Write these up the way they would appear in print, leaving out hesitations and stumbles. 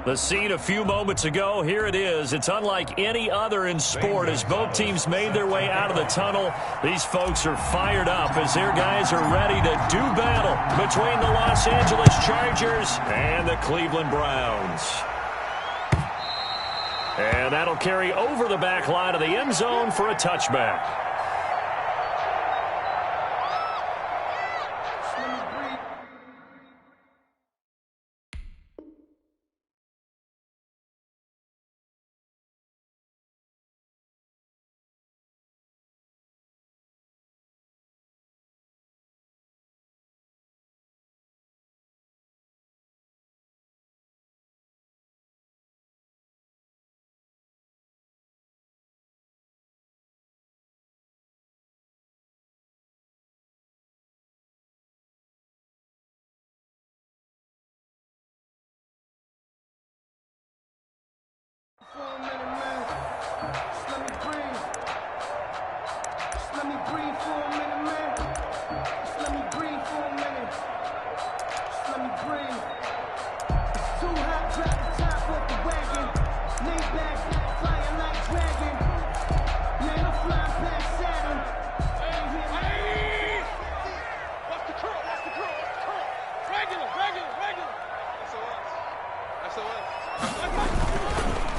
The scene a few moments ago, here it is. It's unlike any other in sport as both teams made their way out of the tunnel. These folks are fired up as their guys are ready to do battle between the Los Angeles Chargers and the Cleveland Browns. And that'll carry over the back line of the end zone for a touchback.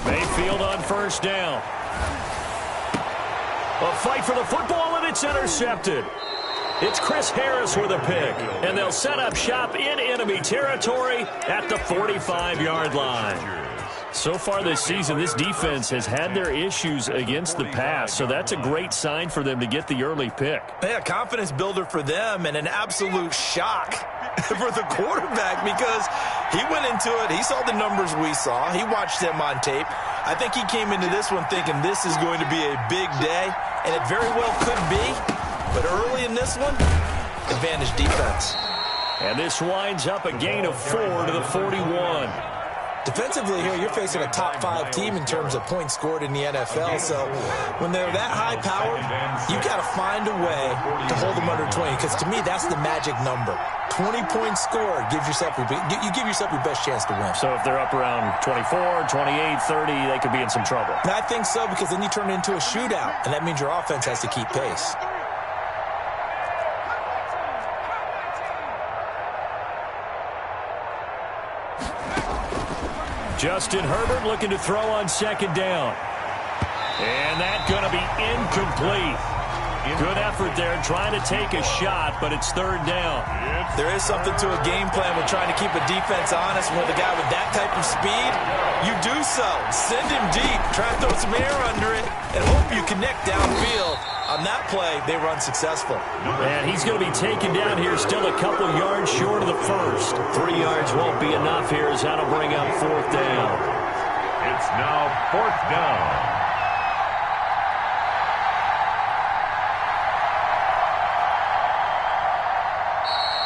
Mayfield on first down. A fight for the football, and it's intercepted. It's Chris Harris with a pick, and they'll set up shop in enemy territory at the 45-yard line. So far this season, this defense has had their issues against the pass, so that's a great sign for them to get the early pick. Yeah, confidence builder for them and an absolute shock for the quarterback because he went into it. He saw the numbers we saw. He watched them on tape. I think he came into this one thinking this is going to be a big day, and it very well could be. But early in this one, advantage defense. And this winds up a gain of 4 to the 41. Defensively here, you're facing a top-5 team in terms of points scored in the NFL. So when they're that high-powered, you've got to find a way to hold them under 20. Because to me, that's the magic number. 20 points scored gives yourself you give yourself your best chance to win. So if they're up around 24, 28, 30, they could be in some trouble. And I think so, because then you turn it into a shootout, and that means your offense has to keep pace. Justin Herbert looking to throw on second down. And that's going to be incomplete. Good effort there trying to take a shot, but it's third down. There is something to a game plan with trying to keep a defense honest. With a guy with that type of speed, you do so. Send him deep. Try to throw some air under it and hope you connect downfield. On that play, they run successful. And he's going to be taken down here, still a couple yards short of the first. 3 yards won't be enough here as that'll bring up fourth down. It's now fourth down.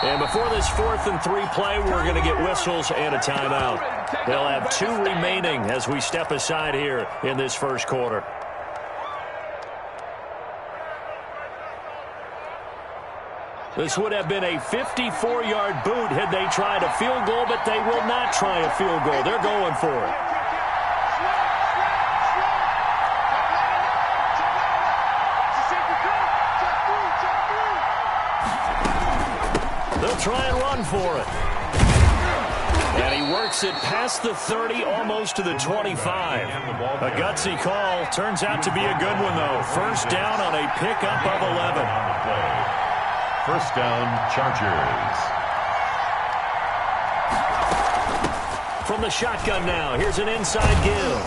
And before this 4th and 3 play, we're going to get whistles and a timeout. They'll have 2 remaining as we step aside here in this first quarter. This would have been a 54-yard boot had they tried a field goal, but they will not try a field goal. They're going for it. They'll try and run for it. And he works it past the 30, almost to the 25. A gutsy call. Turns out to be a good one, though. First down on a pickup of 11. First down, Chargers. From the shotgun now, here's an inside give.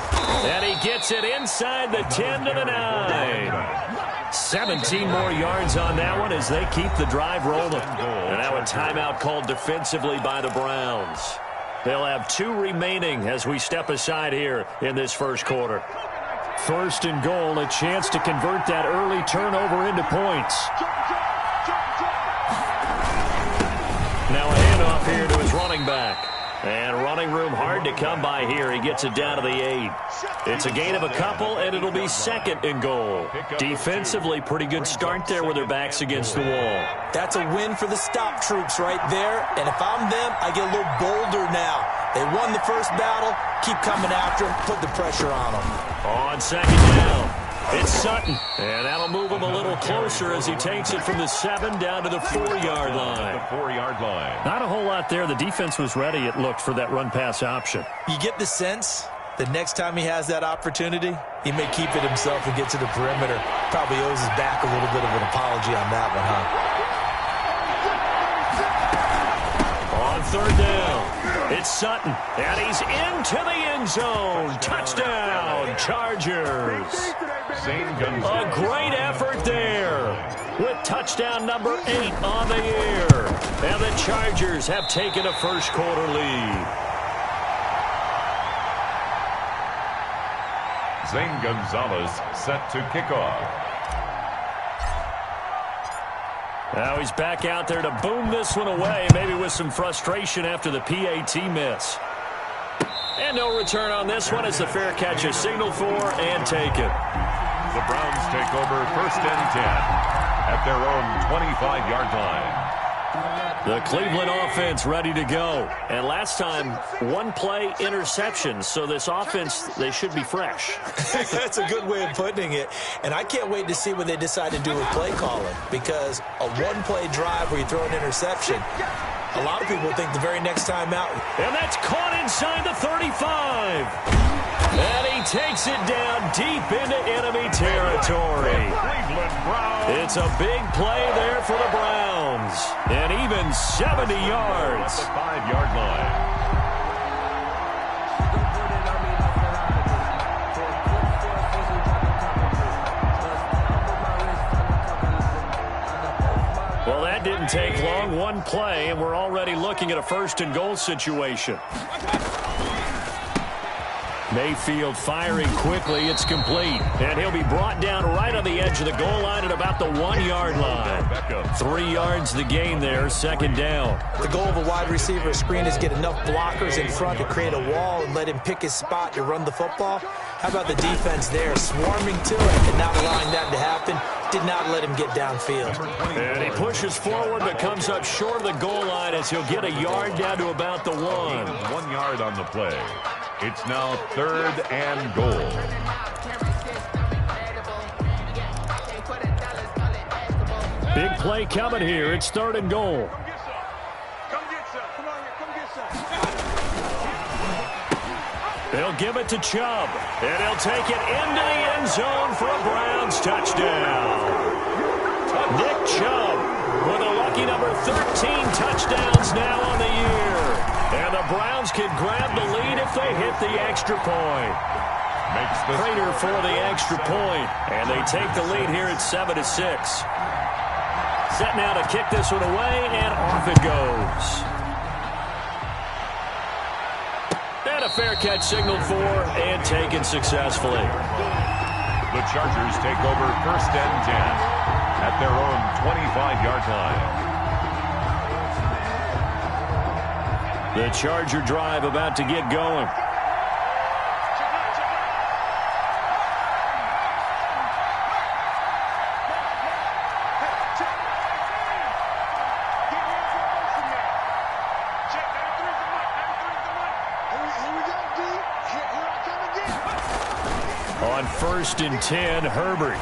And he gets it inside the 10 to the 9. 17 more yards on that one as they keep the drive rolling. And now a timeout called defensively by the Browns. They'll have 2 remaining as we step aside here in this first quarter. First and goal, a chance to convert that early turnover into points. Now a handoff here to his running back. And running room hard to come by here. He gets it down to the 8. It's a gain of a couple, and it'll be second and goal. Defensively, pretty good start there with their backs against the wall. That's a win for the stop troops right there. And if I'm them, I get a little bolder now. They won the first battle. Keep coming after them. Put the pressure on them. On second down, it's Sutton. And that'll move him a little closer as he takes it from the 7 down to the 4-yard line. The 4-yard line. Not a whole lot there. The defense was ready, it looked, for that run-pass option. You get the sense that next time he has that opportunity, he may keep it himself and get to the perimeter. Probably owes his back a little bit of an apology on that one, huh? On third down, it's Sutton, and he's into the end zone. Touchdown, Chargers. A great effort there with touchdown number 8 on the year. And the Chargers have taken a first-quarter lead. Zane Gonzalez set to kick off. Now he's back out there to boom this one away, maybe with some frustration after the PAT miss. And no return on this one as the fair catch is signaled for and taken. The Browns take over 1st and 10 at their own 25-yard line. The Cleveland offense ready to go. And last time, one-play interception. So this offense, they should be fresh. That's a good way of putting it. And I can't wait to see what they decide to do with play calling. Because a one-play drive where you throw an interception, a lot of people think the very next time out. And that's caught inside the 35. And he takes it down deep into enemy territory. It's a big play there for the Browns. And even 70 yards. The 5-yard line. Well, that didn't take long. One play, and we're already looking at a 1st and goal situation. Mayfield firing quickly. It's complete. And he'll be brought down right on the edge of the goal line at about the 1-yard line. 3 yards the gain there, 2nd down. The goal of a wide receiver screen is get enough blockers in front to create a wall and let him pick his spot to run the football. How about the defense there, swarming to it and not allowing that to happen? Did not let him get downfield. And he pushes forward but comes up short of the goal line as he'll get a yard down to about the 1. 1 yard on the play. It's now 3rd and goal. Big play coming here. It's 3rd and goal. They'll give it to Chubb, and he'll take it into the end zone for a Browns touchdown. Nick Chubb with a lucky number 13 touchdowns now on the year. And the Browns can grab the lead if they hit the extra point. Prater for the extra point, and they take the lead here at 7-6. Set now to kick this one away, and off it goes. And a fair catch signaled for and taken successfully. The Chargers take over 1st and 10 at their own 25-yard line. The Charger drive about to get going. On 1st and 10, Herbert.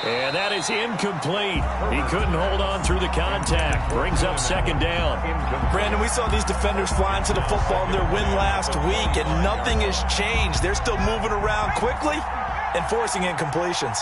And that is incomplete. He couldn't hold on through the contact. Brings up 2nd down. Brandon, we saw these defenders flying to the football in their win last week, and nothing has changed. They're still moving around quickly and forcing incompletions.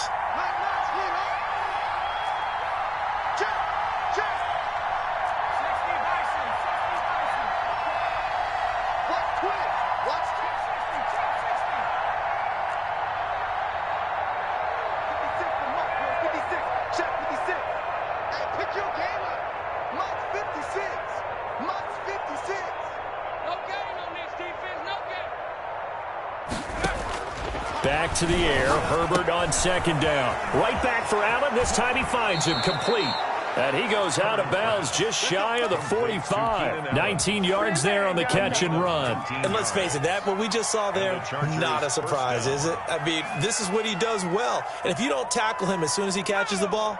Back to the air. Herbert on 2nd down. Right back for Allen. This time he finds him complete. And he goes out of bounds just shy of the 45. 19 yards there on the catch and run. And let's face it, that what we just saw there, not a surprise, is it? I mean, this is what he does well. And if you don't tackle him as soon as he catches the ball,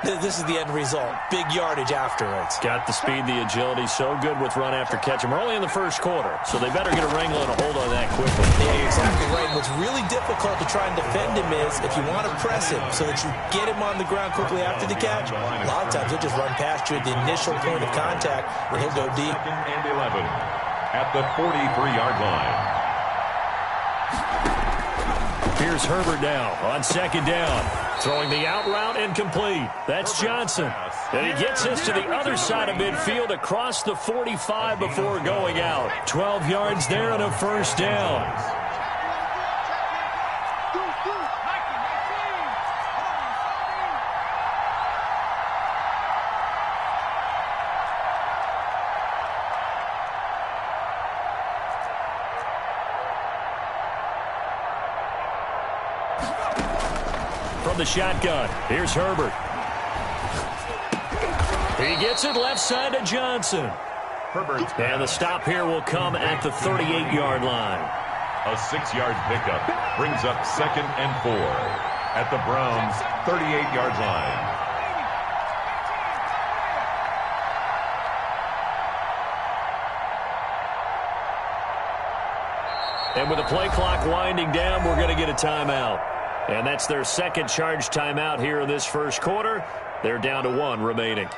This is the end result. Big yardage afterwards. Got the speed, the agility, so good with run after catch. And we're only in the first quarter, so they better get a wrangle and a hold on that quickly. Yeah, you're exactly right. And what's really difficult to try and defend him is if you want to press him so that you get him on the ground quickly after the catch, a lot of times he'll just run past you at the initial point of contact and he'll go deep. Second and 11 at the 43-yard line. Here's Herbert now on second down. Throwing the out route incomplete. That's Johnson. And he gets us to the other side of midfield across the 45 before going out. 12 yards there and a first down. From the shotgun, here's Herbert. He gets it left side to Johnson. Herbert's And the stop here will come at the 38-yard line. A 6-yard pickup brings up second and 4 at the Browns' 38-yard line. And with the play clock winding down, we're going to get a timeout. And that's their second charge timeout here in this first quarter. They're down to 1 remaining.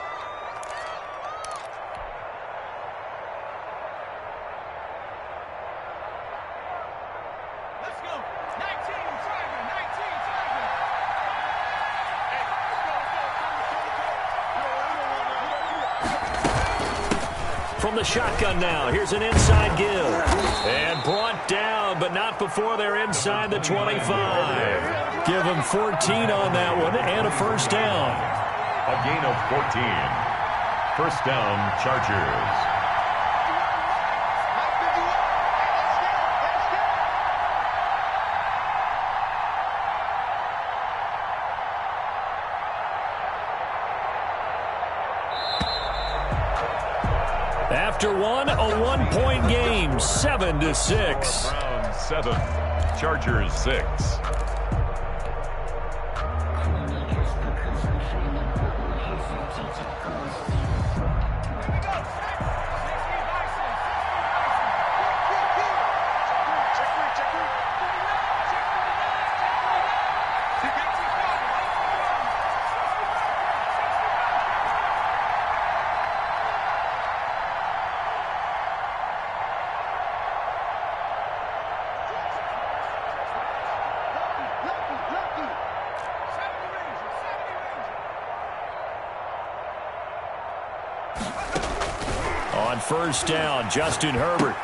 Let's go. 19, Tiger, 19, Tiger. From the shotgun now, here's an inside give. And brought down, but not before they're inside the 25. Give them 14 on that one and a first down. A gain of 14. First down, Chargers. After one, a one-point game, 7-6. Browns 7, Chargers 6. On first down, Justin Herbert.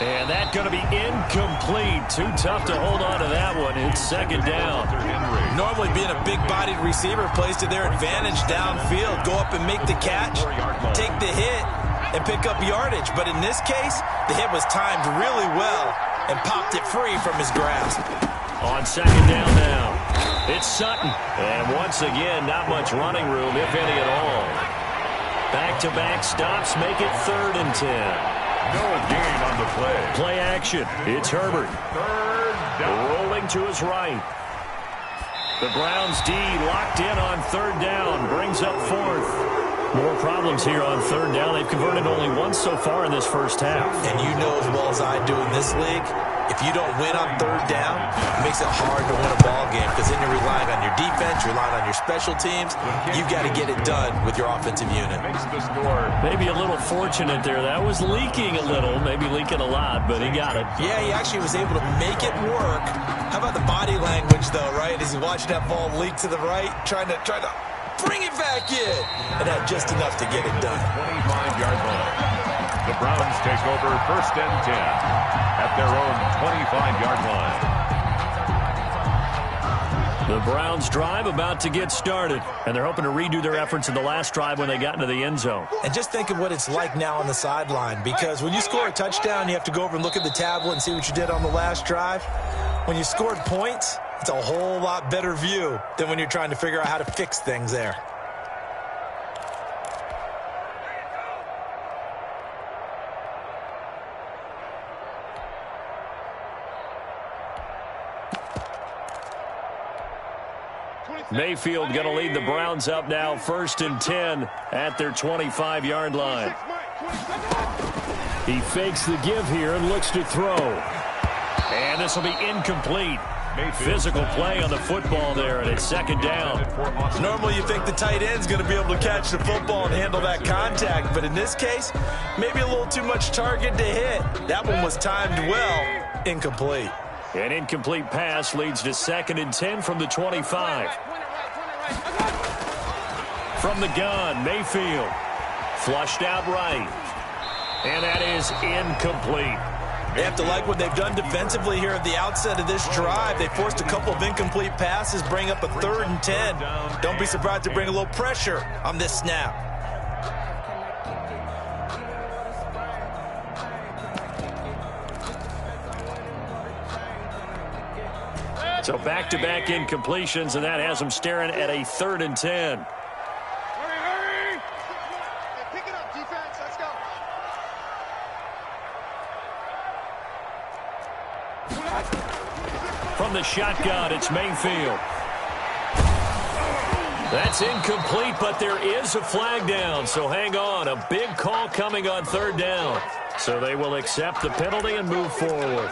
And that's going to be incomplete. Too tough to hold on to that one. It's second down. Normally being a big-bodied receiver plays to their advantage downfield. Go up and make the catch, take the hit, and pick up yardage. But in this case, the hit was timed really well and popped it free from his grasp. On second down now, it's Sutton. And once again, not much running room, if any at all. Back-to-back stops make it 3rd and 10. No gain on the play. Play action. It's Herbert. Third down. Rolling to his right. The Browns D locked in on 3rd down. Brings up 4th. More problems here on 3rd down. They've converted only once so far in this first half. And you know as well as I do in this league, if you don't win on 3rd down, it makes it hard to win a ball game because then you're relying on your defense, you're relying on your special teams. You've got to get it done with your offensive unit. Makes the score. Maybe a little fortunate there. That was leaking a little, maybe leaking a lot, but he got it. Yeah, he actually was able to make it work. How about the body language, though, right? As he watched that ball leak to the right, trying to bring it back in. And had just enough to get it done. 25-yard line. The Browns take over 1st and 10 at their own 25-yard line. The Browns drive about to get started, and they're hoping to redo their efforts in the last drive when they got into the end zone. And just think of what it's like now on the sideline, because when you score a touchdown, you have to go over and look at the tablet and see what you did on the last drive. When you scored points, it's a whole lot better view than when you're trying to figure out how to fix things there. Mayfield going to lead the Browns up now, 1st and 10 at their 25-yard line. He fakes the give here and looks to throw. And this will be incomplete. Physical play on the football there, and it's 2nd down. Normally you think the tight end's going to be able to catch the football and handle that contact, but in this case, maybe a little too much target to hit. That one was timed well, incomplete. An incomplete pass leads to 2nd and 10 from the 25. From the gun, Mayfield. Flushed out right. And that is incomplete. They have to like what they've done defensively here at the outset of this drive. They forced a couple of incomplete passes, bring up a 3rd and 10. Don't be surprised to bring a little pressure on this snap. So back-to-back incompletions, and that has them staring at a 3rd and 10. Hurry! Pick it up, defense. Let's go. From the shotgun, it's Mayfield. That's incomplete, but there is a flag down, so hang on. A big call coming on 3rd down. So they will accept the penalty and move forward.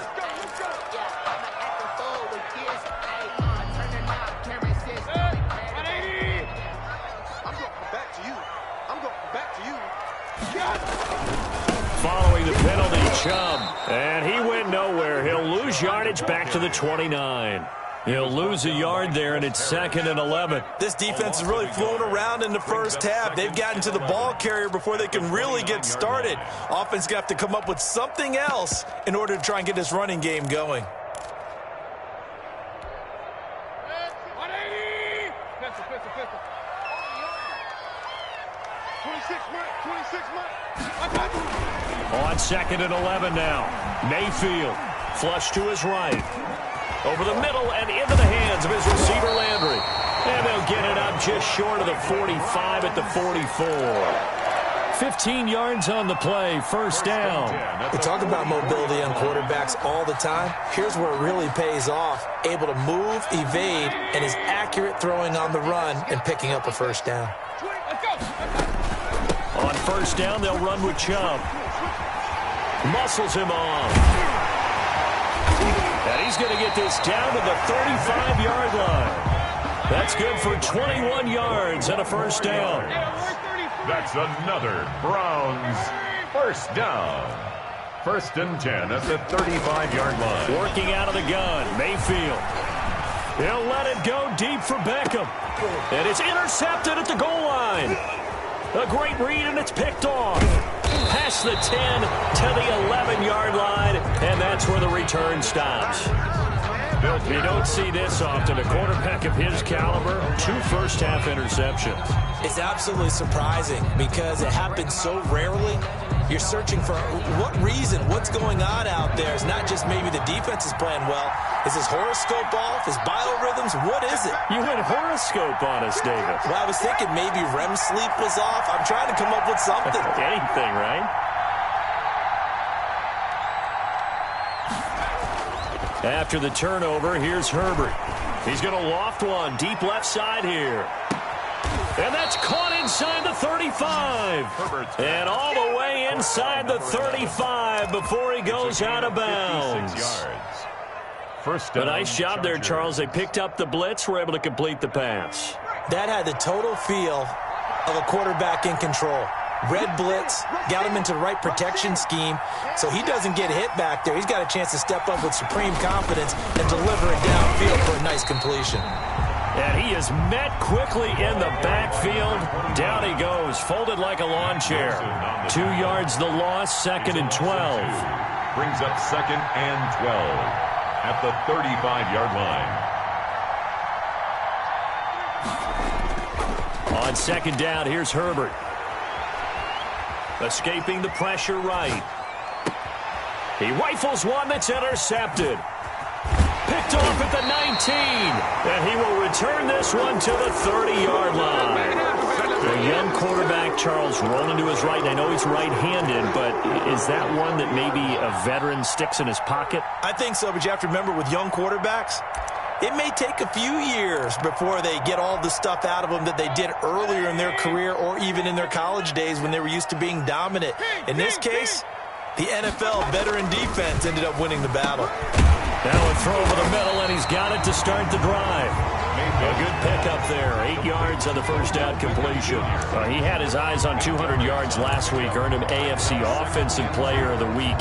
Following the penalty, Chubb. And he went nowhere. He'll lose yardage back to the 29. He'll lose a yard there, and it's 2nd and 11. This defense is really flown around in the first half. They've gotten to the ball carrier before they can really get started. Offense got to come up with something else in order to try and get this running game going. 180! Pistol. 26 Mike. On 2nd and 11 now. Mayfield flush to his right. Over the middle and into the hands of his receiver, Landry. And they'll get it up just short of the 45 at the 44. 15 yards on the play, 1st down. We talk about mobility on quarterbacks all the time. Here's where it really pays off. Able to move, evade, and is accurate throwing on the run and picking up a 1st down. Let's go. On 1st down, they'll run with Chubb. Muscles him off. And he's going to get this down to the 35-yard line. That's good for 21 yards and a 1st down. That's another Browns 1st down. 1st and 10 at the 35-yard line. Working out of the gun, Mayfield. He'll let it go deep for Beckham. And it's intercepted at the goal line. A great read, and it's picked off. Past the 10 to the 11-yard line, and that's where the return stops. You don't see this often. A quarterback of his caliber, 2 first-half interceptions. It's absolutely surprising because it happens so rarely. You're searching for what reason, what's going on out there. It's not just maybe the defense is playing well. Is his horoscope off? His biorhythms? What is it? You went horoscope on us, David. Well, I was thinking maybe REM sleep was off. I'm trying to come up with something. Anything, right? After the turnover, here's Herbert. He's going to loft one deep left side here. And that's caught inside the 35. And all the way inside the 35 before he goes out of bounds. A nice job there, Charles. They picked up the blitz, were able to complete the pass. That had the total feel of a quarterback in control. Red blitz, got him into the right protection scheme, so he doesn't get hit back there. He's got a chance to step up with supreme confidence and deliver it downfield for a nice completion. And he is met quickly in the backfield. Down he goes, folded like a lawn chair. 2 yards the loss, 2nd and 12. Brings up 2nd and 12 at the 35-yard line. On 2nd down, here's Herbert. Escaping the pressure right. He rifles one that's intercepted. Picked off at the 19. And he will return this one to the 30-yard line. A young quarterback, Charles, rolling to his right. I know he's right-handed, but is that one that maybe a veteran sticks in his pocket? I think so, but you have to remember with young quarterbacks, It may take a few years before they get all the stuff out of them that they did earlier in their career or even in their college days when they were used to being dominant. In this case, the NFL veteran defense ended up winning the battle. Now a throw over the middle, and he's got it to start the drive. A good pickup there. 8 yards on the first down completion. He had his eyes on 200 yards last week, earned him AFC Offensive Player of the Week,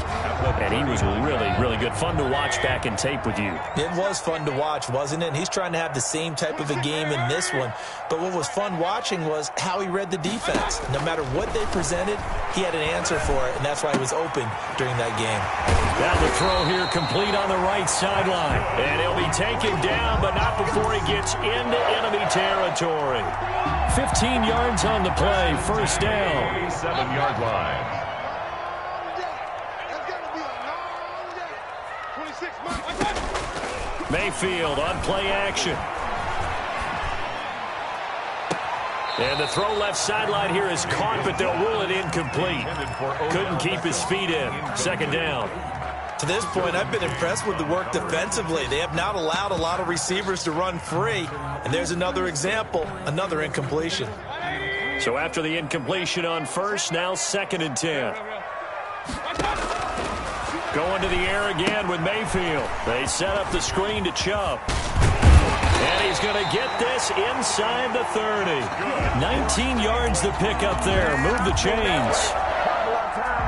and he was really, really good. Fun to watch back in tape with you. It was fun to watch, wasn't it? And he's trying to have the same type of a game in this one. But what was fun watching was how he read the defense. No matter what they presented, he had an answer for it, and that's why he was open during that game. Now the throw here complete on the right sideline. And he'll be taken down, but not before he gets into enemy territory. 15 yards on the play, first down. 7-yard line. Mayfield on play action. And the throw left sideline here is caught, but they'll rule it incomplete. Couldn't keep his feet in. Second down. To this point, I've been impressed with the work defensively. They have not allowed a lot of receivers to run free. And there's another example, another incompletion. So after the incompletion on first, now 2nd and 10. Going to the air again with Mayfield. They set up the screen to Chubb. And he's going to get this inside the 30. 19 yards to pick up there. Move the chains.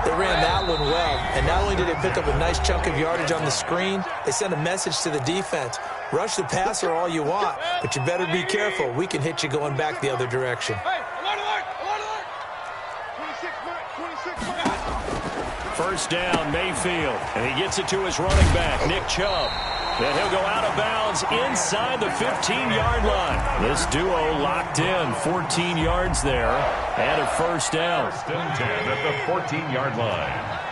They ran that one well, and not only did they pick up a nice chunk of yardage on the screen, they sent a message to the defense. Rush the passer all you want, but you better be careful. We can hit you going back the other direction. First down, Mayfield, and he gets it to his running back, Nick Chubb. And he'll go out of bounds inside the 15-yard line. This duo locked in, 14 yards there, and a first down. 1st and 10 at the 14-yard line.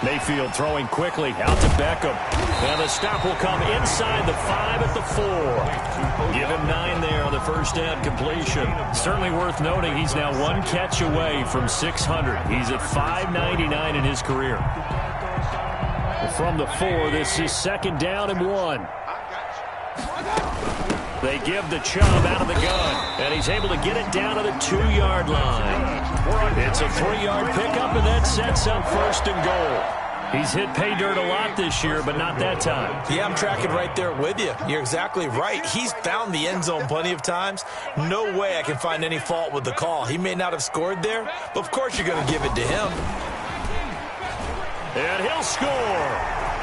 Mayfield throwing quickly out to Beckham. And the stop will come inside the 5 at the 4. Give him 9 there on the first down completion. Certainly worth noting he's now 1 catch away from 600. He's at 599 in his career. From the 4, this is 2nd down and 1. They give the Chubb out of the gun, and he's able to get it down to the 2-yard line. It's a 3-yard pickup, and that sets up 1st and goal. He's hit pay dirt a lot this year, but not that time. Yeah, I'm tracking right there with you. You're exactly right. He's found the end zone plenty of times. No way I can find any fault with the call. He may not have scored there, but of course you're going to give it to him. And he'll score.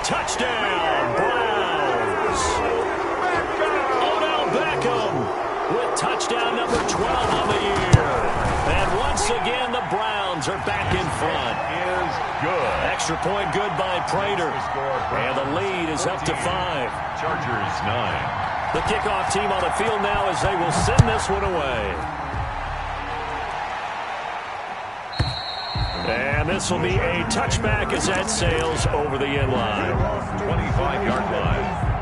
Touchdown, Browns. Odell Beckham with touchdown number 12 on the year. And once again, the Browns are back in front. Is good. Extra point good by Prater. And the lead is up to 5. Chargers 9. The kickoff team on the field now as they will send this one away. And this will be a touchback as that sails over the end line. 25-yard line.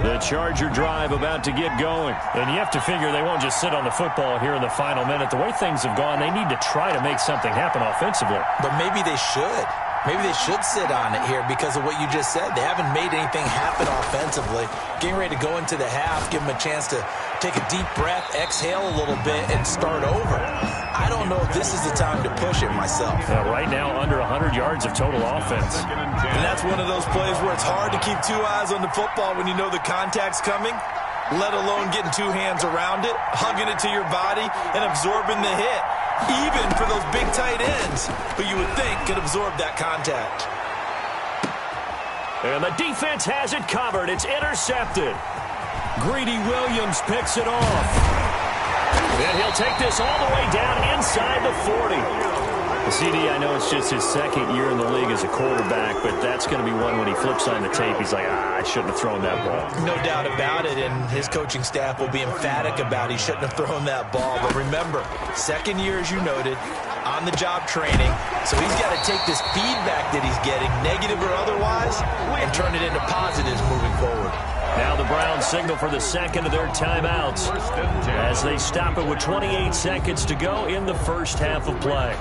The Charger drive about to get going. And you have to figure they won't just sit on the football here in the final minute. The way things have gone, they need to try to make something happen offensively. But maybe they should. Maybe they should sit on it here because of what you just said. They haven't made anything happen offensively. Getting ready to go into the half, give them a chance to take a deep breath, exhale a little bit, and start over. I don't know if this is the time to push it myself. Right now, under 100 yards of total offense. And that's one of those plays where it's hard to keep 2 eyes on the football when you know the contact's coming, let alone getting 2 hands around it, hugging it to your body, and absorbing the hit. Even for those big tight ends, but you would think could absorb that contact. And the defense has it covered. It's intercepted. Greedy Williams picks it off. And he'll take this all the way down inside the 40. The CD, I know it's just his 2nd year in the league as a quarterback, but that's going to be one when he flips on the tape. He's like, I shouldn't have thrown that ball. No doubt about it, and his coaching staff will be emphatic about he shouldn't have thrown that ball. But remember, 2nd year, as you noted, on-the-job training, so he's got to take this feedback that he's getting, negative or otherwise, and turn it into positives moving forward. Now the Browns signal for the second of their timeouts as they stop it with 28 seconds to go in the first half of play.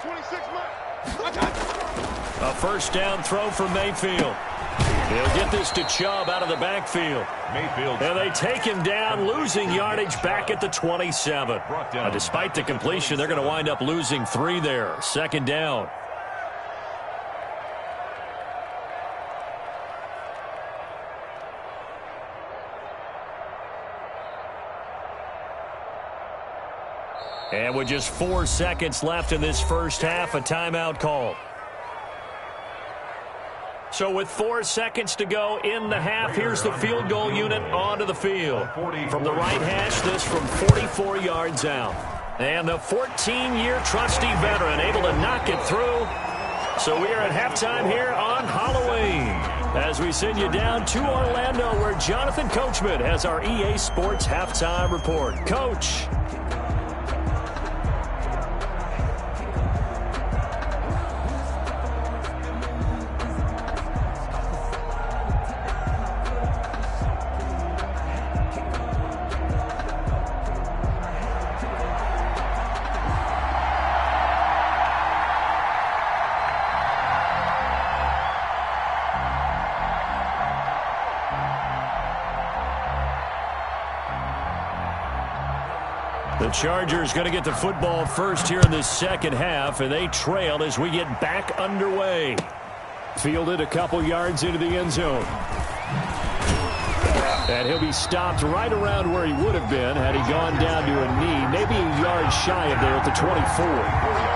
26 mark. A first down throw for Mayfield. He'll get this to Chubb out of the backfield. Mayfield. And they take him down, losing yardage back at the 27. Despite the completion, they're going to wind up losing 3 there. Second down. And with just 4 seconds left in this first half, a timeout call. So with 4 seconds to go in the half, here's the field goal unit onto the field. From the right hash, this from 44 yards out. And the 14-year trusty veteran able to knock it through. So we are at halftime here on Halloween as we send you down to Orlando where Jonathan Coachman has our EA Sports halftime report. Coach. The Chargers going to get the football first here in this second half, and they trail as we get back underway. Fielded a couple yards into the end zone. And he'll be stopped right around where he would have been had he gone down to a knee, maybe a yard shy of there at the 24.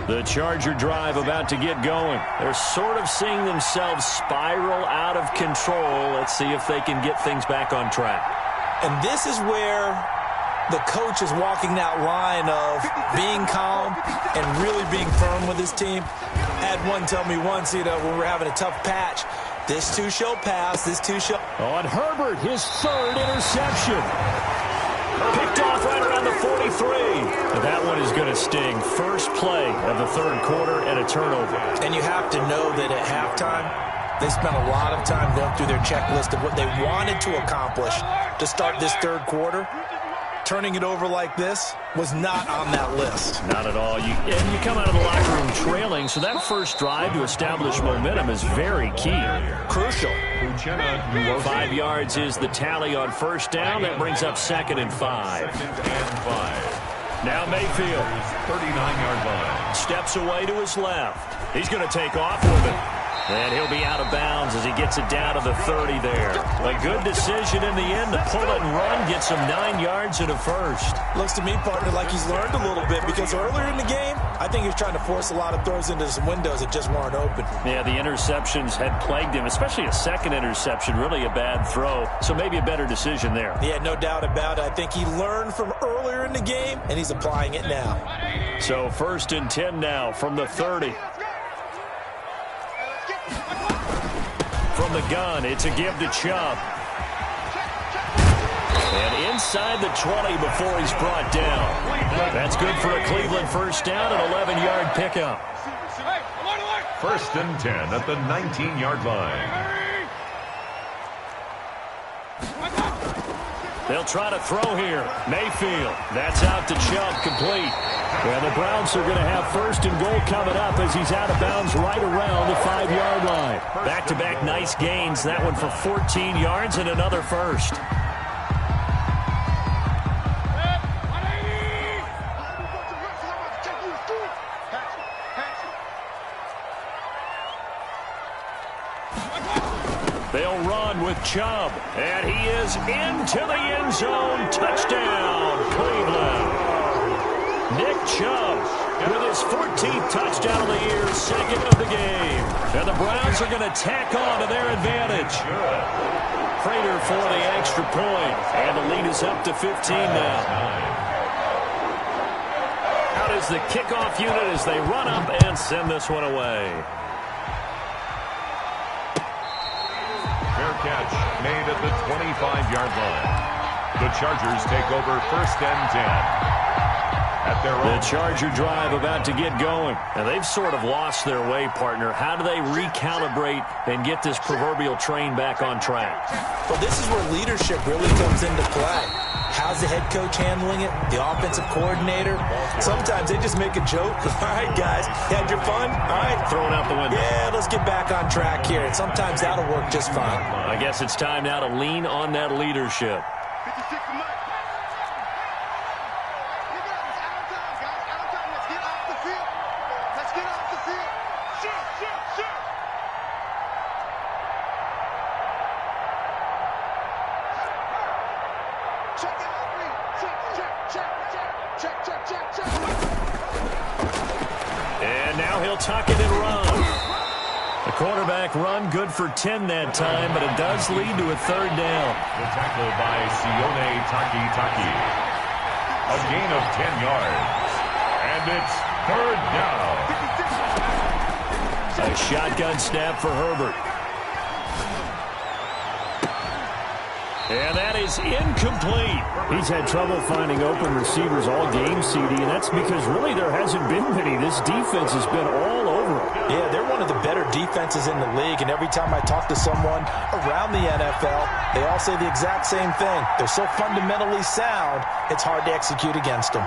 The Charger drive about to get going. They're sort of seeing themselves spiral out of control. Let's see if they can get things back on track. And this is where the coach is walking that line of being calm and really being firm with his team. I had one tell me once, when we're having a tough patch, this too shall pass, this too shall... On Herbert, his third interception. Picked off right around the 43. That one is going to sting. First play of the third quarter and a turnover. And you have to know that at halftime, they spent a lot of time going through their checklist of what they wanted to accomplish to start this third quarter. Turning it over like this was not on that list. Not at all. You come out of the locker room trailing, so that first drive to establish momentum is very key. Crucial. 5 yards is the tally on first down. That brings up 2nd and 5. Now Mayfield. 39-yard line. Steps away to his left. He's going to take off with it. And he'll be out of bounds as he gets it down to the 30 there. A good decision in the end to pull it and run, get some 9 yards and a first. Looks to me, partner, like he's learned a little bit because earlier in the game, I think he was trying to force a lot of throws into some windows that just weren't open. Yeah, the interceptions had plagued him, especially a second interception, really a bad throw. So maybe a better decision there. Yeah, no doubt about it. I think he learned from earlier in the game, and he's applying it now. So 1st and 10 now from the 30. From the gun, it's a give to Chubb. And inside the 20 before he's brought down. That's good for a Cleveland first down, an 11-yard pickup. 1st and 10 at the 19-yard line. They'll try to throw here. Mayfield. That's out to Chubb, complete. And the Browns are going to have 1st and goal coming up as he's out of bounds right around the 5-yard line. Back-to-back nice gains. That one for 14 yards and another first. They'll run with Chubb. And he is into the end zone. Touchdown, Cleveland. Nick Chubb with his 14th touchdown of the year, 2nd of the game. And the Browns are going to tack on to their advantage. Prater for the extra point. And the lead is up to 15 now. Out is the kickoff unit as they run up and send this one away. Fair catch made at the 25-yard line. The Chargers take over 1st and 10. At their own. The Charger drive about to get going. And they've sort of lost their way, partner. How do they recalibrate and get this proverbial train back on track? Well, this is where leadership really comes into play. How's the head coach handling it? The offensive coordinator? Sometimes they just make a joke. All right, guys, you had your fun? All right. Throwing out the window. Yeah, let's get back on track here. And sometimes that'll work just fine. I guess it's time now to lean on that leadership. 56 to Mike. And now he'll tuck it and run. The quarterback run good for 10 that time, but it does lead to a 3rd down. The tackle by Sione Takitaki. A gain of 10 yards. And it's 3rd down. A shotgun snap for Herbert. And that is incomplete. He's had trouble finding open receivers all game, CD, and that's because really there hasn't been many. This defense has been all over him. Yeah, they're one of the better defenses in the league, and every time I talk to someone around the NFL, they all say the exact same thing. They're so fundamentally sound, it's hard to execute against them.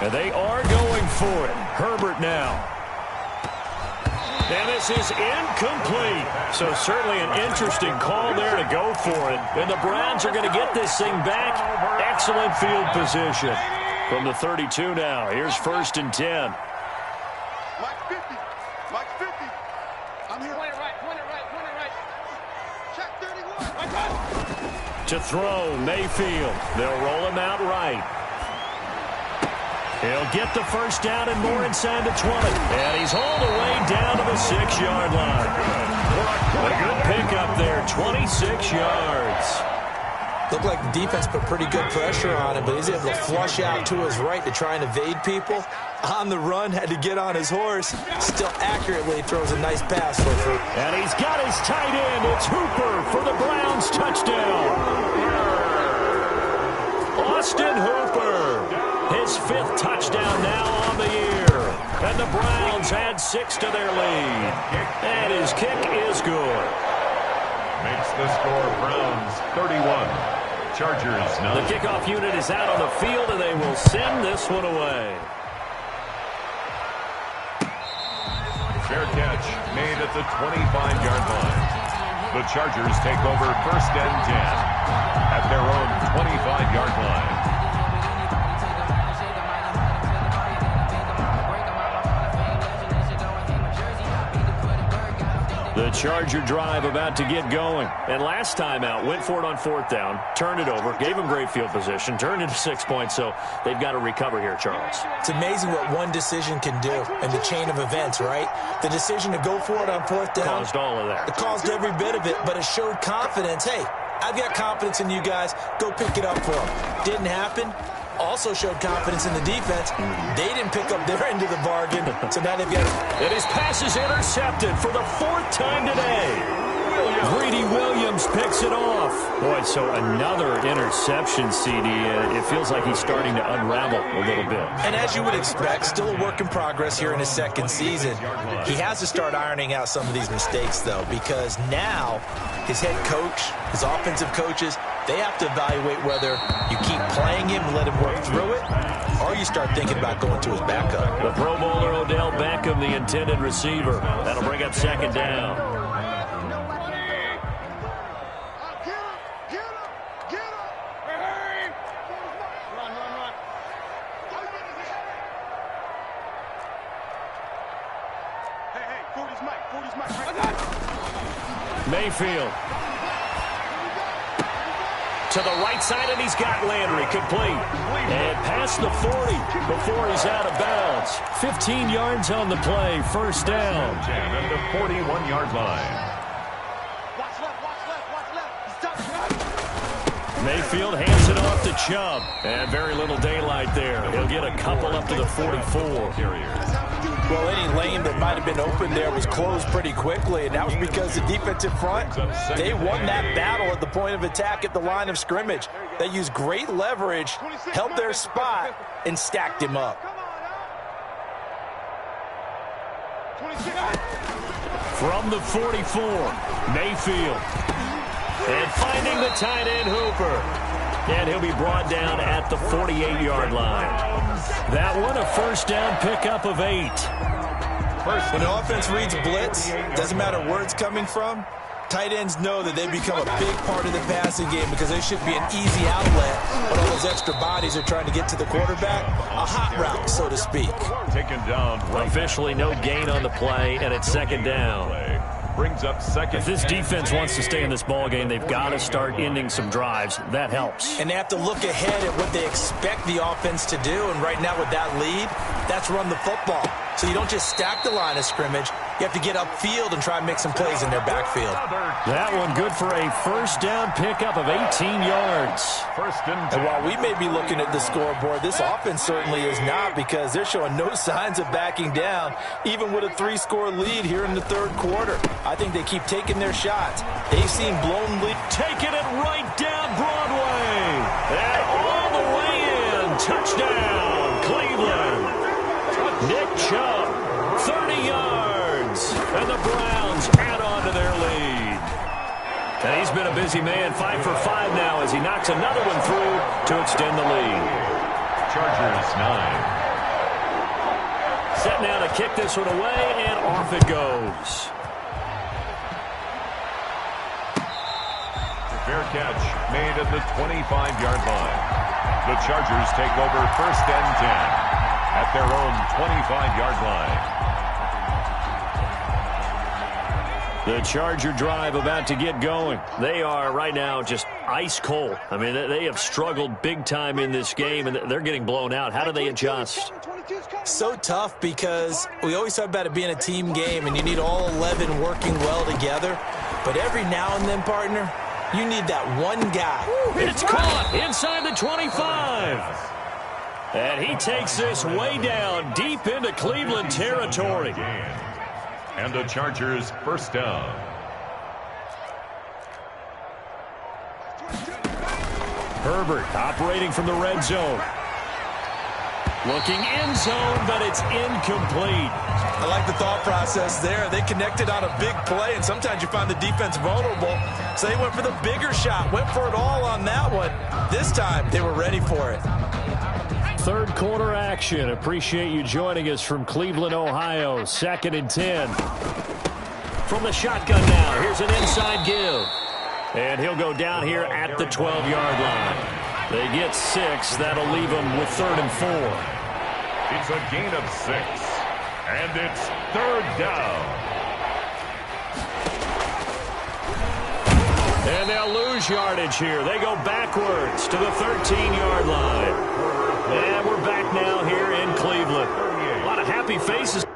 And they are going for it. Herbert now. And this is incomplete. So certainly an interesting call there to go for it. And the Browns are going to get this thing back. Excellent field position. From the 32 now, here's 1st and 10. Mike 50. Mike 50. I'm here. Point it right. Check 31. To throw, Mayfield. They'll roll him out right. He'll get the 1st down and more inside the 20. And he's hauled away down to the 6-yard line. A good pickup there, 26 yards. Looked like the defense put pretty good pressure on him, but he's able to flush out to his right to try and evade people. On the run, had to get on his horse. Still accurately throws a nice pass for Hooper. And he's got his tight end. It's Hooper for the Browns touchdown. Austin Hooper. His 5th touchdown now on the year. And the Browns add 6 to their lead. And his kick is good. Makes the score Browns 31. Chargers 9. The kickoff unit is out on the field, and they will send this one away. Fair catch made at the 25-yard line. The Chargers take over 1st and 10 at their own 25-yard line. The Charger drive about to get going. And last time out, went for it on 4th down, turned it over, gave them great field position, turned into 6 points, so they've got to recover here, Charles. It's amazing what one decision can do in the chain of events, right? The decision to go for it on 4th down. Caused all of that. It caused every bit of it, but it showed confidence. Hey, I've got confidence in you guys. Go pick it up for them. Didn't happen. Also showed confidence in the defense. They didn't pick up their end of the bargain, so now they've got it. And his pass is intercepted for the 4th time today. Greedy Williams picks it off. Boy, so another interception, CD. It feels like he's starting to unravel a little bit. And as you would expect, still a work in progress here in his 2nd season. He has to start ironing out some of these mistakes, though, because now his head coach, his offensive coaches, they have to evaluate whether you keep playing him and let him work through it, or you start thinking about going to his backup. The Pro Bowler Odell Beckham, the intended receiver. That'll bring up 2nd down. Mayfield. To the right side, and he's got Landry complete. And past the 40 before he's out of bounds. 15 yards on the play, first down. 10 at the 41-yard line. Mayfield hands it off to Chubb. And very little daylight there. He'll get a couple up to the 44. Well, any lane that might have been open there was closed pretty quickly, and that was because the defensive front, they won that battle at the point of attack at the line of scrimmage. They used great leverage, held their spot, and stacked him up. From the 44, Mayfield. And finding the tight end, Hooper. And he'll be brought down at the 48-yard line. That one, a first down pickup of 8. When the offense reads blitz, doesn't matter where it's coming from, tight ends know that they become a big part of the passing game because they should be an easy outlet when all those extra bodies are trying to get to the quarterback. A hot route, so to speak. Taken down. Officially no gain on the play, and it's second down. Brings up second. If this defense wants to stay in this ball game, they've got to start ending some drives. That helps. And they have to look ahead at what they expect the offense to do. And right now with that lead, that's run the football. So you don't just stack the line of scrimmage. You have to get upfield and try and make some plays in their backfield. That one good for a first down pickup of 18 yards. First and 10. And while we may be looking at the scoreboard, this offense certainly is not, because they're showing no signs of backing down, even with a 3-score lead here in the third quarter. I think they keep taking their shots. They've seen blown lead. Taking it right down Broadway. And all the way in. Touchdown, Cleveland. Nick Chubb, 30 yards. And the Browns add on to their lead. And he's been a busy man, 5 for 5 now as he knocks another one through to extend the lead. Chargers 9. Set now to kick this one away, and off it goes. Fair catch made at the 25-yard line. The Chargers take over first and 10 at their own 25-yard line. The Charger drive about to get going. They are right now just ice cold. I mean, they have struggled big time in this game, and they're getting blown out. How do they adjust? So tough, because we always talk about it being a team game, and you need all 11 working well together. But every now and then, partner, you need that one guy. It's caught inside the 25. And he takes this way down deep into Cleveland territory. And the Chargers first down. Herbert operating from the red zone. Looking end zone, but it's incomplete. I like the thought process there. They connected on a big play, and sometimes you find the defense vulnerable. So they went for the bigger shot, went for it all on that one. This time, they were ready for it. Third quarter action. Appreciate you joining us from Cleveland, Ohio. 2nd and 10. From the shotgun now, here's an inside give. And he'll go down here at the 12-yard line. They get 6. That'll leave them with 3rd and 4. It's a gain of 6. And it's 3rd down. And they'll lose yardage here. They go backwards to the 13-yard line. And we're back now here in Cleveland. A lot of happy faces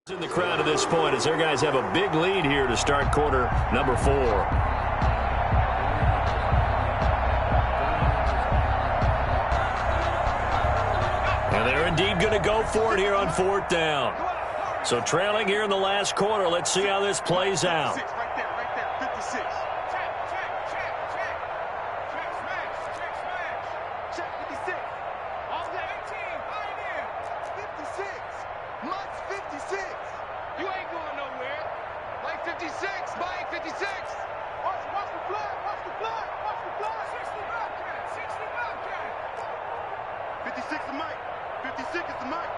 in the crowd at this point as their guys have a big lead here to start quarter number 4. And they're indeed going to go for it here on 4th down. So trailing here in the last quarter. Let's see how this plays out. Right there, 56. Check 56. All that 18, right there. 56. Must 56. You ain't going nowhere. Like 56, Mike 56. Watch the blood, watch the blood, watch the blood. 60 Bobcat. 56 is Mike. 56 is the Mike.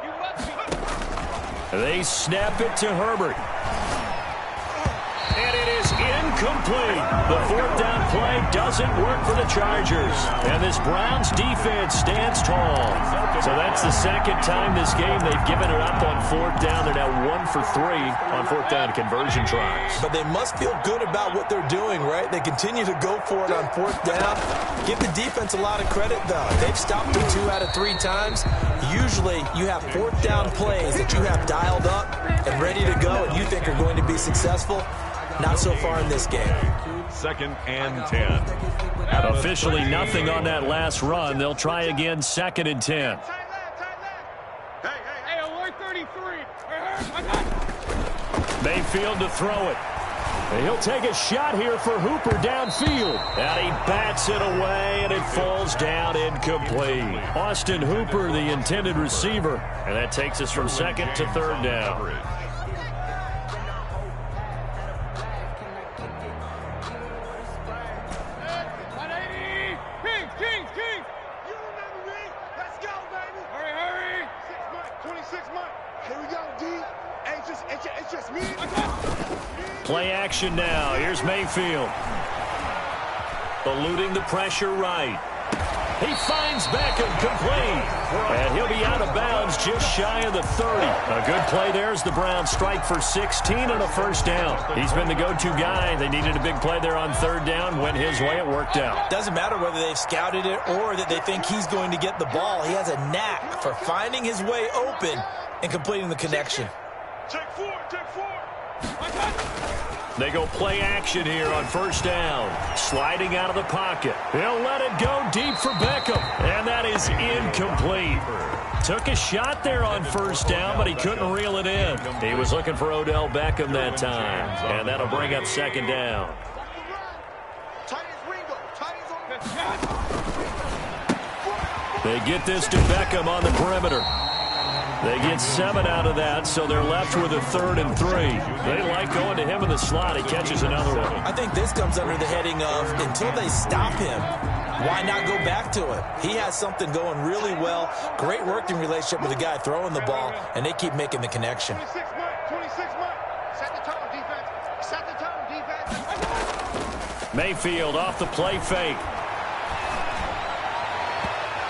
You must be. They snap it to Herbert. And it is incomplete. The fourth down play doesn't work for the Chargers. And this Browns defense stands tall. So that's the second time this game they've given it up on fourth down. They're now 1 for 3 on fourth down conversion tries. But they must feel good about what they're doing, right? They continue to go for it on fourth down. Give the defense a lot of credit, though. They've stopped them 2 out of 3 times. Usually you have fourth down plays that you have dialed up and ready to go and you think are going to be successful. Not so far in this game. 2nd and 10. Officially nothing on that last run. They'll try again 2nd and 10. Hey, alert 33. Mayfield to throw it. And he'll take a shot here for Hooper downfield. And he bats it away, and it falls down incomplete. Austin Hooper, the intended receiver. And that takes us from 2nd to 3rd down. Play action now. Here's Mayfield. Eluding the pressure right. He finds Beckham complete. And he'll be out of bounds just shy of the 30. A good play there as the Browns strike for 16 and a first down. He's been the go-to guy. They needed a big play there on 3rd down. Went his way. It worked out. Doesn't matter whether they've scouted it or that they think he's going to get the ball. He has a knack for finding his way open and completing the connection. Check 4. They go play action here on 1st down. Sliding out of the pocket. He'll let it go deep for Beckham. And that is incomplete. Took a shot there on 1st down, but he couldn't reel it in. He was looking for Odell Beckham that time. And that'll bring up 2nd down. They get this to Beckham on the perimeter. They get 7 out of that, so they're left with a 3rd and 3. They like going to him in the slot. He catches another one. I think this comes under the heading of until they stop him, why not go back to it? He has something going really well. Great working relationship with the guy throwing the ball, and they keep making the connection. 26 months. Set the tone, defense. Mayfield off the play fake.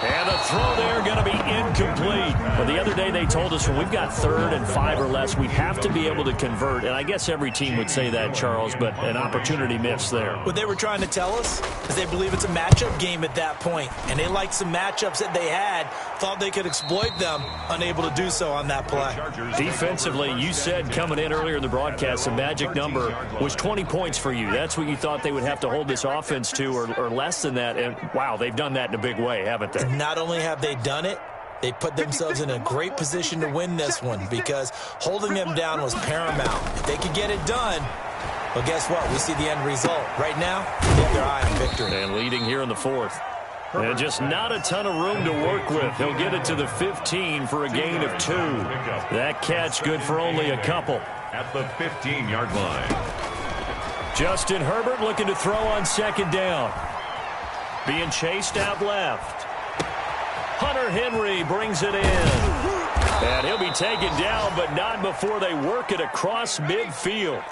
And the throw there going to be incomplete. But the other day they told us when we've got 3rd and 5 or less, we have to be able to convert. And I guess every team would say that, Charles, but an opportunity missed there. What they were trying to tell us is they believe it's a matchup game at that point. And they liked some matchups that they had, thought they could exploit them, unable to do so on that play. Defensively, you said coming in earlier in the broadcast, the magic number was 20 points for you. That's what you thought they would have to hold this offense to or less than that. And, wow, they've done that in a big way, haven't they? Not only have they done it, they put themselves in a great position to win this one because holding them down was paramount. If they could get it done, well, guess what? We see the end result. Right now, they have their eye on victory. And leading here in the 4th. And just not a ton of room to work with. He'll get it to the 15 for a gain of 2. That catch good for only a couple. At the 15-yard line. Justin Herbert looking to throw on 2nd down. Being chased out left. Hunter Henry brings it in. And he'll be taken down, but not before they work it across midfield.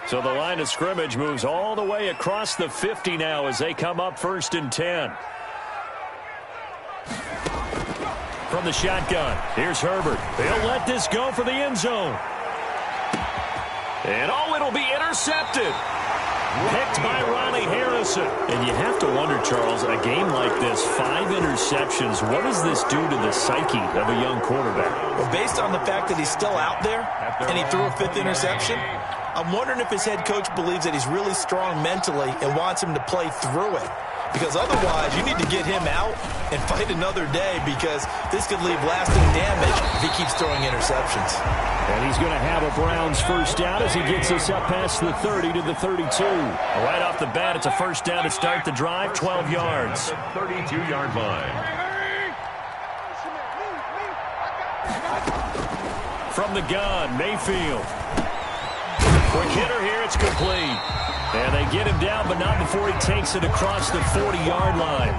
So the line of scrimmage moves all the way across the 50 now as they come up 1st and 10. From the shotgun, here's Herbert. They'll let this go for the end zone. And it'll be intercepted. Picked by Ronnie Harrison. And you have to wonder, Charles, a game like this, 5 interceptions, what does this do to the psyche of a young quarterback? Well, based on the fact that he's still out there and he threw a 5th interception, I'm wondering if his head coach believes that he's really strong mentally and wants him to play through it. Because otherwise, you need to get him out and fight another day because this could leave lasting damage if he keeps throwing interceptions. And he's going to have a Browns first down as he gets us up past the 30 to the 32. Right off the bat, it's a first down to start the drive, 12 yards. 32-yard line. From the gun, Mayfield. Quick hitter here, it's complete. And they get him down, but not before he takes it across the 40-yard line.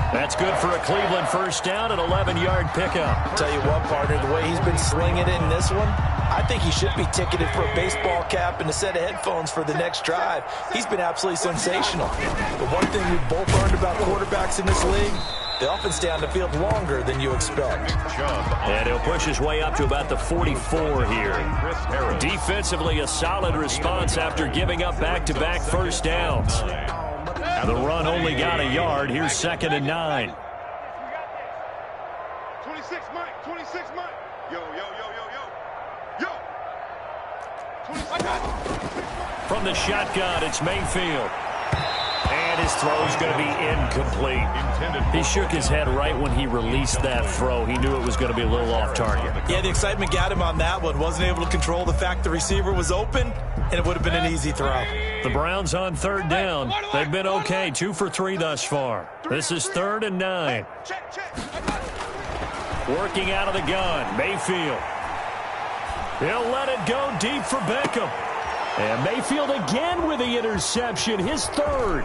That's good for a Cleveland first down, an 11-yard pickup. I'll tell you what, partner, the way he's been slinging it in this one, I think he should be ticketed for a baseball cap and a set of headphones for the next drive. He's been absolutely sensational. But one thing we've both learned about quarterbacks in this league, they often stay on the field longer than you expect. And he'll push his way up to about the 44 here. Defensively, a solid response after giving up back-to-back first downs. The run only got a yard. Here's 2nd and 9. 26 Mike, 26 Mike. Yo. 26 From the shotgun, it's Mayfield. And his throw's going to be incomplete. He shook his head right when he released that throw. He knew it was going to be a little off target. Yeah, the excitement got him on that one. Wasn't able to control the fact the receiver was open, and it would have been an easy throw. The Browns on 3rd down. They've been okay, 2 for 3 thus far. This is 3rd and 9. Working out of the gun, Mayfield. He'll let it go deep for Beckham. And Mayfield again with the interception, his 3rd.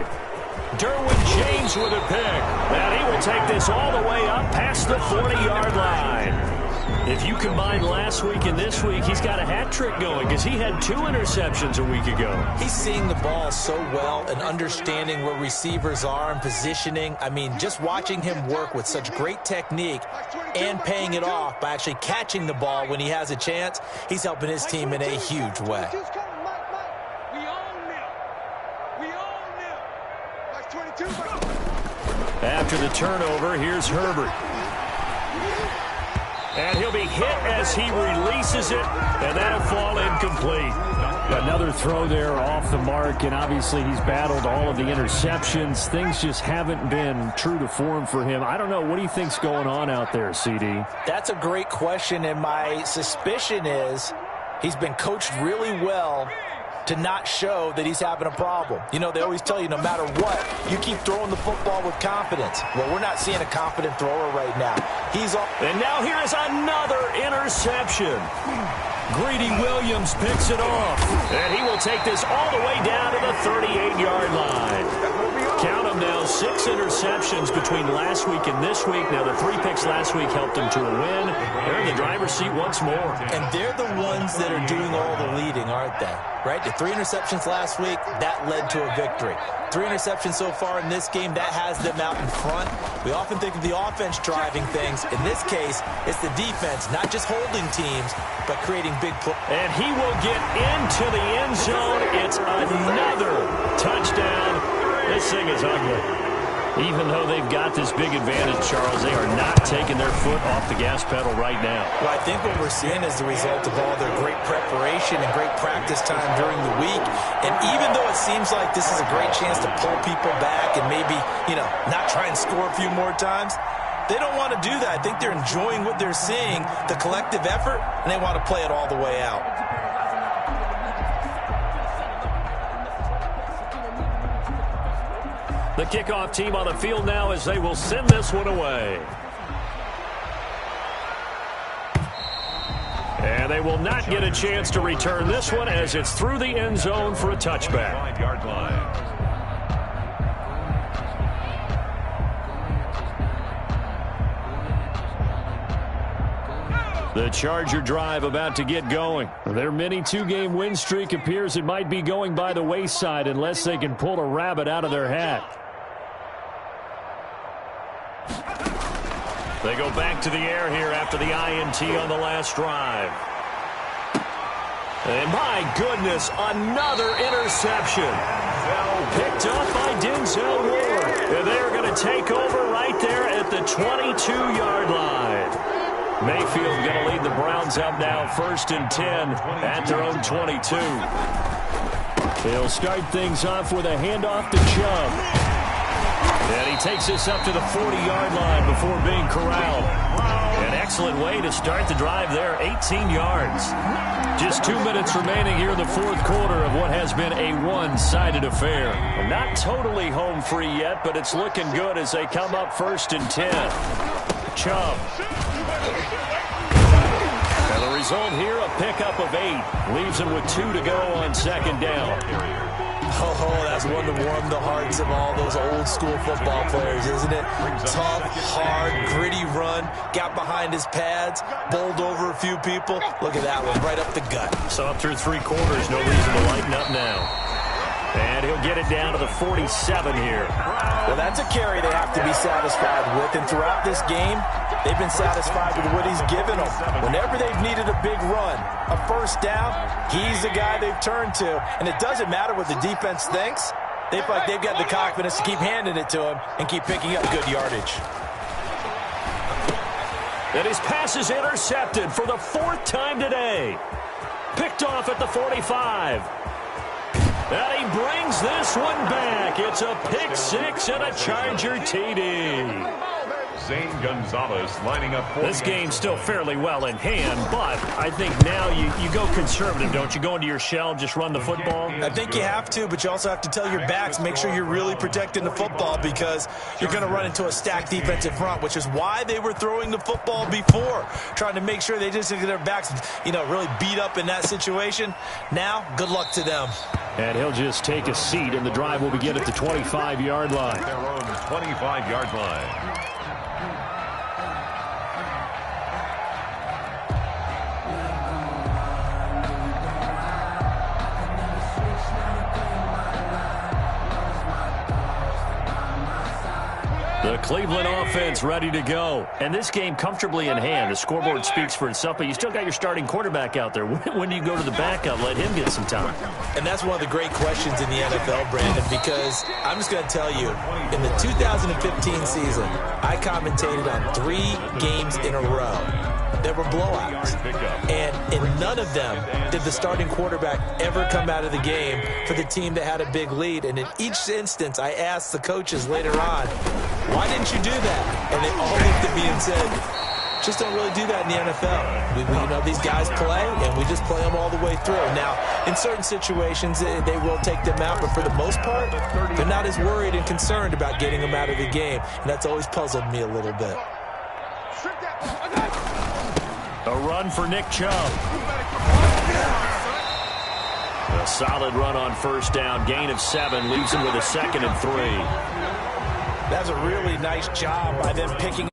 Derwin James with a pick. And he will take this all the way up past the 40-yard line. If you combine last week and this week, he's got a hat trick going because he had 2 interceptions a week ago. He's seeing the ball so well and understanding where receivers are and positioning. I mean, just watching him work with such great technique and paying it off by actually catching the ball when he has a chance, he's helping his team in a huge way. After the turnover, here's Herbert. And he'll be hit as he releases it, and that'll fall incomplete. Another throw there off the mark, and obviously he's battled all of the interceptions. Things just haven't been true to form for him. I don't know. What do you think's going on out there, CD? That's a great question, and my suspicion is he's been coached really well to not show that he's having a problem. You know, they always tell you no matter what, you keep throwing the football with confidence. Well, we're not seeing a confident thrower right now. And now here is another interception. Greedy Williams picks it off. And he will take this all the way down to the 38-yard line. Count them now, 6 interceptions between last week and this week. Now, the 3 picks last week helped him to a win. They're in the driver's seat once more. And they're the ones that are doing all the leading, aren't they? Right? The 3 interceptions last week, that led to a victory. 3 interceptions so far in this game, that has them out in front. We often think of the offense driving things. In this case, it's the defense, not just holding teams, but creating big plays. And he will get into the end zone. It's another touchdown. This thing is ugly. Even though they've got this big advantage, Charles, they are not taking their foot off the gas pedal right now. Well, I think what we're seeing is the result of all their great preparation and great practice time during the week. And even though it seems like this is a great chance to pull people back and maybe, not try and score a few more times, they don't want to do that. I think they're enjoying what they're seeing, the collective effort, and they want to play it all the way out. The kickoff team on the field now as they will send this one away. And they will not get a chance to return this one as it's through the end zone for a touchback. 5-yard line. The Charger drive about to get going. Their mini 2-game win streak appears it might be going by the wayside unless they can pull a rabbit out of their hat. They go back to the air here after the INT on the last drive. And my goodness, another interception. Picked up by Denzel Ward. And they're going to take over right there at the 22-yard line. Mayfield going to lead the Browns up now 1st and 10 at their own 22. They'll start things off with a handoff to Chubb. And he takes this up to the 40-yard line before being corralled. An excellent way to start the drive there, 18 yards. Just 2 minutes remaining here in the 4th quarter of what has been a one-sided affair. Not totally home free yet, but it's looking good as they come up 1st and 10. Chubb. And the result here, a pickup of 8. Leaves him with 2 to go on 2nd down. Oh, that's one to warm the hearts of all those old school football players, isn't it? Tough, hard, gritty run, got behind his pads, bowled over a few people. Look at that one, right up the gut. So up through 3 quarters, no reason to lighten up now. And he'll get it down to the 47 here. Well, that's a carry they have to be satisfied with. And throughout this game, they've been satisfied with what he's given them. Whenever they've needed a big run, a first down, he's the guy they've turned to. And it doesn't matter what the defense thinks. They feel like they've got the confidence to keep handing it to him and keep picking up good yardage. And his pass is intercepted for the 4th time today. Picked off at the 45. And he brings this one back. It's a pick 6 and a Charger TD. Zane Gonzalez lining up for this game's still fairly well in hand, but I think now you go conservative, don't you? Go into your shell, just run the football? I think you have to, but you also have to tell your backs, make sure you're really protecting the football because you're going to run into a stacked defensive front, which is why they were throwing the football before, trying to make sure they just get their backs, really beat up in that situation. Now, good luck to them. And he'll just take a seat, and the drive will begin at the 25-yard line. Their own 25-yard line. The Cleveland offense ready to go. And this game comfortably in hand. The scoreboard speaks for itself, but you still got your starting quarterback out there. When do you go to the backup, let him get some time? And that's one of the great questions in the NFL, Brandon, because I'm just going to tell you, in the 2015 season, I commentated on 3 games in a row. There were blowouts, and in none of them did the starting quarterback ever come out of the game for the team that had a big lead. And in each instance, I asked the coaches later on, why didn't you do that? And they all looked at me and said, just don't really do that in the NFL. These guys play, and we just play them all the way through. Now, in certain situations, they will take them out, but for the most part, they're not as worried and concerned about getting them out of the game, and that's always puzzled me a little bit. A run for Nick Chubb. A solid run on first down. Gain of 7 leaves him with a 2nd and 3. That's a really nice job by them picking